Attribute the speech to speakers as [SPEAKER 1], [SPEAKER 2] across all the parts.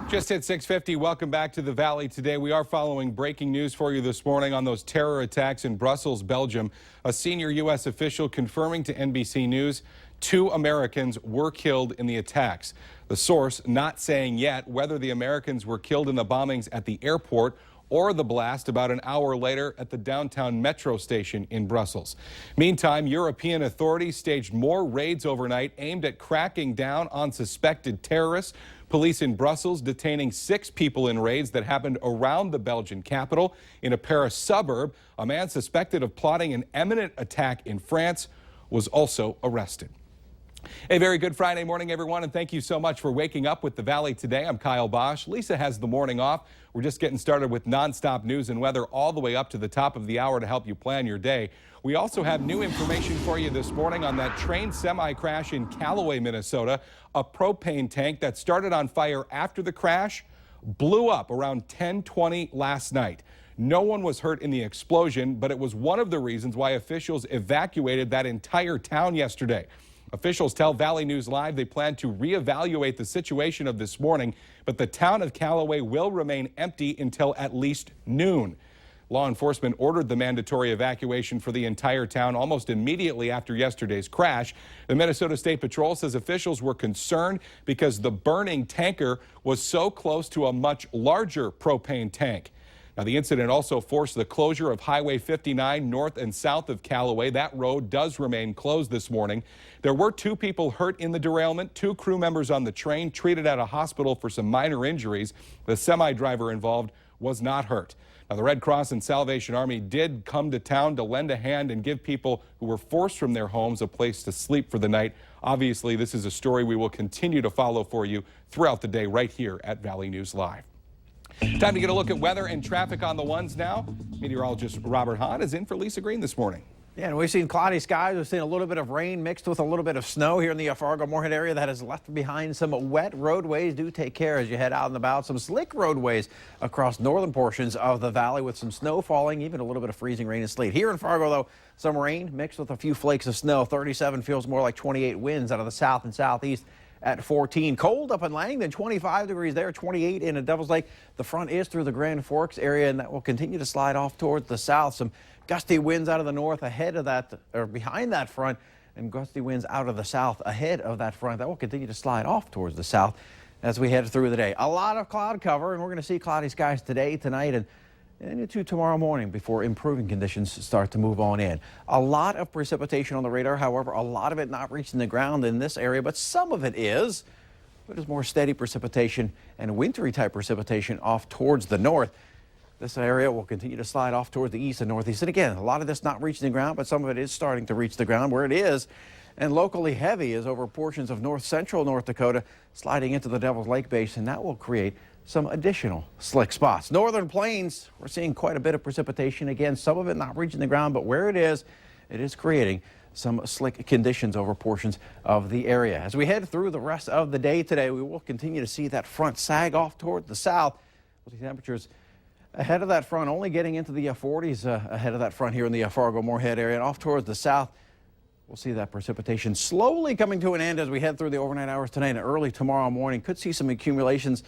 [SPEAKER 1] Just hit 6:50. Welcome back to the Valley today. We are following breaking news for you this morning on those terror attacks in Brussels, Belgium. A senior U.S. official confirming to NBC News 2 Americans were killed in the attacks. The source not saying yet whether the Americans were killed in the bombings at the airport or the blast about an hour later at the downtown metro station in Brussels. Meantime, European authorities staged more raids overnight aimed at cracking down on suspected terrorists. Police in Brussels detaining 6 people in raids that happened around the Belgian capital. In a Paris suburb, a man suspected of plotting an imminent attack in France was also arrested. A very good Friday morning, everyone, and thank you so much for waking up with the Valley today. I'm Kyle Bosch. Lisa has the morning off. We're just getting started with nonstop news and weather all the way up to the top of the hour to help you plan your day. We also have new information for you this morning on that train semi-crash in Callaway, Minnesota. A propane tank that started on fire after the crash blew up around 10:20 last night. No one was hurt in the explosion, but it was one of the reasons why officials evacuated that entire town yesterday. Officials tell Valley News Live they plan to reevaluate the situation of this morning, but the town of Callaway will remain empty until at least noon. Law enforcement ordered the mandatory evacuation for the entire town almost immediately after yesterday's crash. The Minnesota State Patrol says officials were concerned because the burning tanker was so close to a much larger propane tank. Now, the incident also forced the closure of Highway 59 north and south of Callaway. That road does remain closed this morning. There were 2 people hurt in the derailment, 2 crew members on the train treated at a hospital for some minor injuries. The semi-driver involved was not hurt. Now, the Red Cross and Salvation Army did come to town to lend a hand and give people who were forced from their homes a place to sleep for the night. Obviously, this is a story we will continue to follow for you throughout the day right here at Valley News Live. Time to get a look at weather and traffic on the ones now. Meteorologist Robert Hahn is in for Lisa Green this morning.
[SPEAKER 2] Yeah, and we've seen cloudy skies. We've seen a little bit of rain mixed with a little bit of snow here in the Fargo-Moorhead area. That has left behind some wet roadways. Do take care as you head out and about. Some slick roadways across northern portions of the valley with some snow falling, even a little bit of freezing rain and sleet. Here in Fargo, though, some rain mixed with a few flakes of snow. 37 feels more like 28 winds out of the south and southeast at 14. Cold up in Langdon, 25 degrees there, 28 in Devil's Lake. The front is through the Grand Forks area, and that will continue to slide off towards the south. Some gusty winds out of the north ahead of that, or behind that front, and gusty winds out of the south ahead of that front. That will continue to slide off towards the south as we head through the day. A lot of cloud cover, and we're going to see cloudy skies today, tonight, and into tomorrow morning before improving conditions start to move on in. A lot of precipitation on the radar, however, a lot of it not reaching the ground in this area, but some of it is. But it's more steady precipitation and wintry type precipitation off towards the north. This area will continue to slide off towards the east and northeast. And again, a lot of this not reaching the ground, but some of it is starting to reach the ground where it is. And locally heavy is over portions of north central North Dakota sliding into the Devil's Lake Basin. That will create some additional slick spots. Northern Plains, we're seeing quite a bit of precipitation. Again, some of it not reaching the ground, but where it is creating some slick conditions over portions of the area. As we head through the rest of the day today, we will continue to see that front sag off toward the south. With the temperatures ahead of that front, only getting into the 40s ahead of that front here in the Fargo-Moorhead area, and off towards the south. We'll see that precipitation slowly coming to an end as we head through the overnight hours tonight and early tomorrow morning. Could see some accumulations,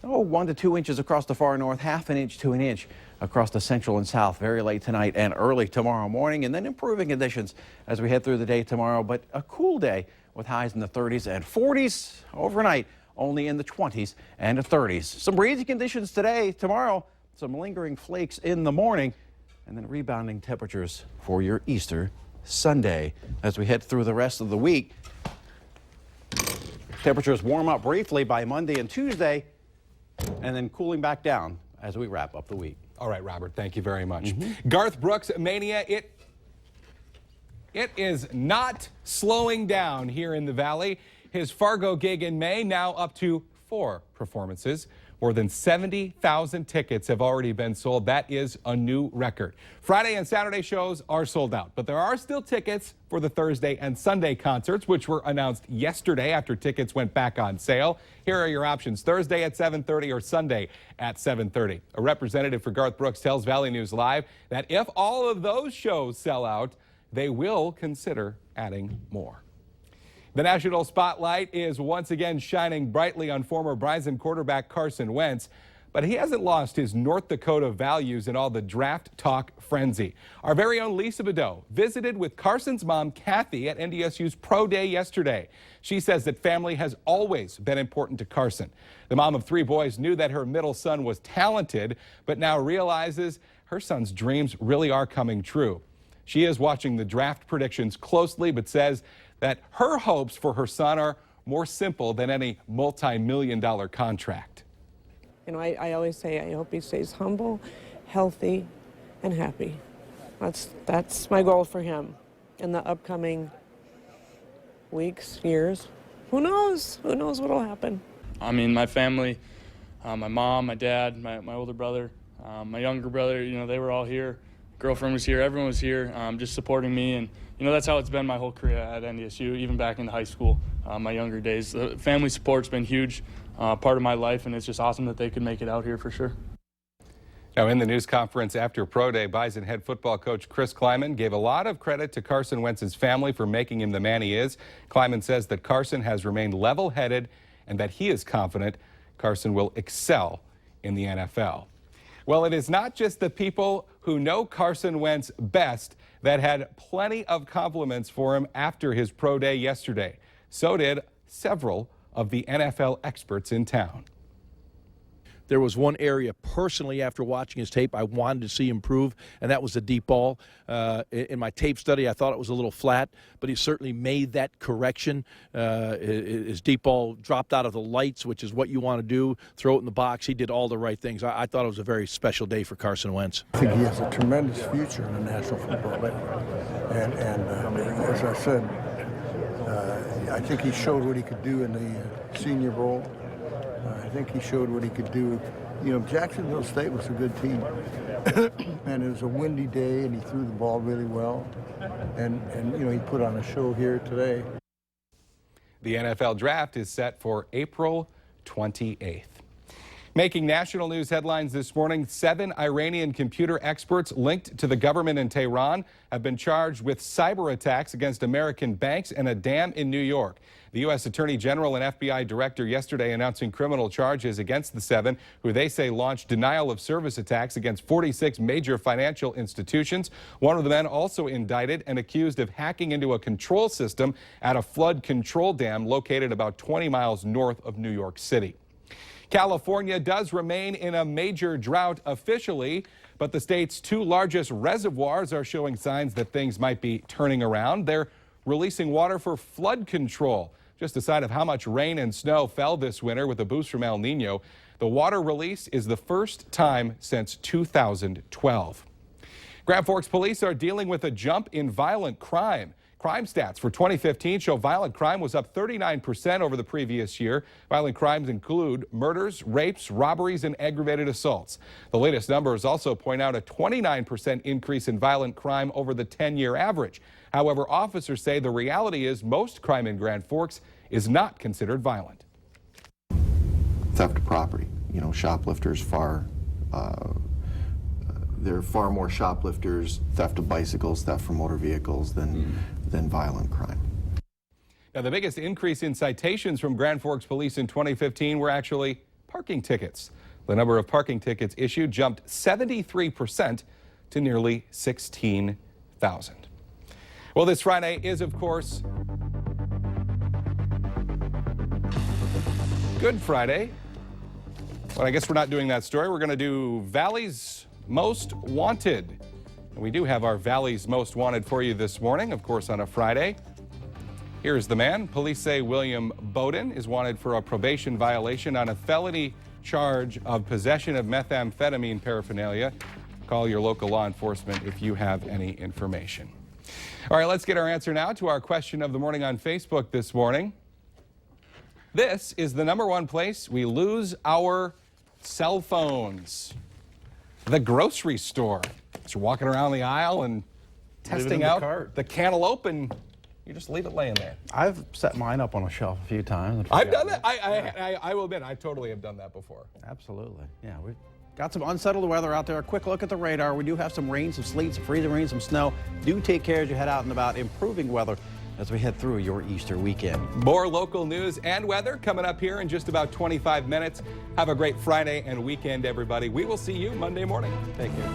[SPEAKER 2] 1 to 2 inches across the far north, ½ an inch to an inch across the central and south very late tonight and early tomorrow morning, and then improving conditions as we head through the day tomorrow. But a cool day with highs in the 30s and 40s overnight, only in the 20s and 30s. Some breezy conditions today. Tomorrow, some lingering flakes in the morning, and then rebounding temperatures for your Easter Sunday. As we head through the rest of the week, temperatures warm up briefly by Monday and Tuesday, and then cooling back down as we wrap up the week.
[SPEAKER 1] All right, Robert, thank you very much. Garth Brooks mania, it is not slowing down here in the Valley. His Fargo gig in May now up to 4 performances. More than 70,000 tickets have already been sold. That is a new record. Friday and Saturday shows are sold out, but there are still tickets for the Thursday and Sunday concerts, which were announced yesterday after tickets went back on sale. Here are your options: Thursday at 7:30 or Sunday at 7:30. A representative for Garth Brooks tells Valley News Live that if all of those shows sell out, they will consider adding more. The national spotlight is once again shining brightly on former Bison quarterback Carson Wentz, but he hasn't lost his North Dakota values in all the draft talk frenzy. Our very own Lisa Bedeau visited with Carson's mom, Kathy, at NDSU's Pro Day yesterday. She says that family has always been important to Carson. The mom of 3 boys knew that her middle son was talented, but now realizes her son's dreams really are coming true. She is watching the draft predictions closely, but says that her hopes for her son are more simple than any multi-million-dollar contract.
[SPEAKER 3] You know, I always say I hope he stays humble, healthy, and happy. That's my goal for him in the upcoming weeks, years. Who knows? Who knows what'll happen?
[SPEAKER 4] I mean, my family, my mom, my dad, my older brother, my younger brother, you know, they were all here. Girlfriend was here. Everyone was here just supporting me. And, you know, that's how it's been my whole career at NDSU, even back in high school, my younger days. The family support's been huge part of my life, and it's just awesome that they could make it out here for sure.
[SPEAKER 1] Now, in the news conference after Pro Day, Bison head football coach Chris Kleiman gave a lot of credit to Carson Wentz's family for making him the man he is. Kleiman says that Carson has remained level-headed and that he is confident Carson will excel in the NFL. Well, it is not just the people who know Carson Wentz best that had plenty of compliments for him after his Pro Day yesterday. So did several of the NFL experts in town.
[SPEAKER 5] There was one area personally after watching his tape I wanted to see improve, and that was the deep ball. In my tape study, I thought it was a little flat, but he certainly made that correction. His deep ball dropped out of the lights, which is what you want to do, throw it in the box. He did all the right things. I thought it was a very special day for Carson Wentz.
[SPEAKER 6] I think he has a tremendous future in the National Football League. And as I said, I think he showed what he could do in the Senior Bowl. I think he showed what he could do. You know, Jacksonville State was a good team. And it was a windy day, and he threw the ball really well. And you know, he put on a show here today.
[SPEAKER 1] The NFL draft is set for April 28th. Making national news headlines this morning, 7 Iranian computer experts linked to the government in Tehran have been charged with cyber attacks against American banks and a dam in New York. The U.S. Attorney General and FBI Director yesterday announcing criminal charges against the 7, who they say launched denial of service attacks against 46 major financial institutions. One of the men also indicted and accused of hacking into a control system at a flood control dam located about 20 miles north of New York City. California does remain in a major drought officially, but the state's 2 largest reservoirs are showing signs that things might be turning around. They're releasing water for flood control. Just a sign of how much rain and snow fell this winter with a boost from El Nino. The water release is the first time since 2012. Grand Forks police are dealing with a jump in violent crime. Crime stats for 2015 show violent crime was up 39% over the previous year. Violent crimes include murders, rapes, robberies, and aggravated assaults. The latest numbers also point out a 29% increase in violent crime over the 10-year average. However, officers say the reality is most crime in Grand Forks is not considered violent.
[SPEAKER 7] Theft of property, you know, shoplifters there are far more shoplifters, theft of bicycles, theft from motor vehicles than violent crime.
[SPEAKER 1] Now, the biggest increase in citations from Grand Forks Police in 2015 were actually parking tickets. The number of parking tickets issued jumped 73% to nearly 16,000. Well, this Friday is, of course, Good Friday. But I guess we're not doing that story. We're going to do Valley's Most Wanted. And we do have our Valley's Most Wanted for you this morning, of course, on a Friday. Here's the man. Police say William Bowden is wanted for a probation violation on a felony charge of possession of methamphetamine paraphernalia. Call your local law enforcement if you have any information. All right, let's get our answer now to our question of the morning on Facebook this morning. This is the #1 place we lose our cell phones. The grocery store. So you're walking around the aisle and testing out the cantaloupe, and you just leave it laying there.
[SPEAKER 2] I've set mine up on a shelf a few times.
[SPEAKER 1] I've done that. I will admit, I totally have done that before.
[SPEAKER 2] Absolutely. Yeah, we've got some unsettled weather out there. A quick look at the radar. We do have some rain, some sleet, some freezing rain, some snow. Do take care as you head out and about. Improving weather as we head through your Easter weekend.
[SPEAKER 1] More local news and weather coming up here in just about 25 minutes. Have a great Friday and weekend, everybody. We will see you Monday morning.
[SPEAKER 2] Take care.